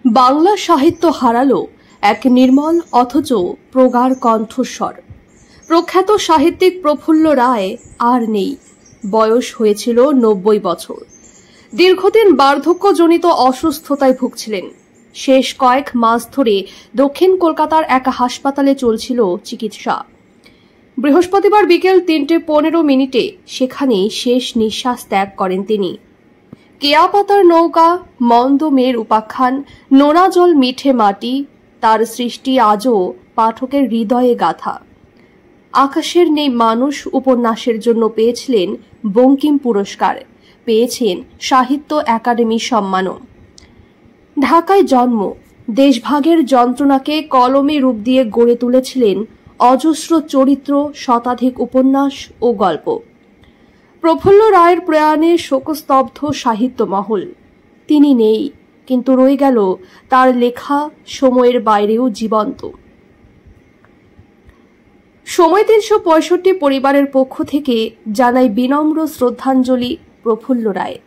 বাংলা সাহিত্য হারালো এক নির্মল অথচ প্রগাঢ় কণ্ঠস্বর। প্রখ্যাত সাহিত্যিক প্রফুল্ল রায় আর নেই। বয়স হয়েছিল ৯০ বছর। দীর্ঘদিন বার্ধক্যজনিত অসুস্থতায় ভুগছিলেন। শেষ কয়েক মাস ধরে দক্ষিণ কলকাতার এক হাসপাতালে চলছিল চিকিৎসা। বৃহস্পতিবার বিকেল ৩:১৫ সেখানেই শেষ নিঃশ্বাস ত্যাগ করেন তিনি। কেয়াপাতার নৌকা, মন্দ মেয়ের উপাখ্যান, নোনা জল মিঠে মাটি, তার সৃষ্টি আজও পাঠকের হৃদয়ে গাথা। আকাশের নেই মানুষ উপন্যাসের জন্য পেয়েছিলেন বঙ্কিম পুরস্কার, পেয়েছেন সাহিত্য একাডেমি সম্মানও। ঢাকায় জন্ম, দেশভাগের যন্ত্রণাকে কলমে রূপ দিয়ে গড়ে তুলেছিলেন অজস্র চরিত্র, শতাধিক উপন্যাস ও গল্প। প্রফুল্ল রায়ের প্রয়াণে শোকস্তব্ধ সাহিত্য মহল। তিনি নেই, কিন্তু রয়ে গেল তার লেখা সময়ের বাইরেও জীবন্ত। সময় ৩৬৫ পরিবারের পক্ষ থেকে জানাই বিনম্র শ্রদ্ধাঞ্জলি প্রফুল্ল রায়।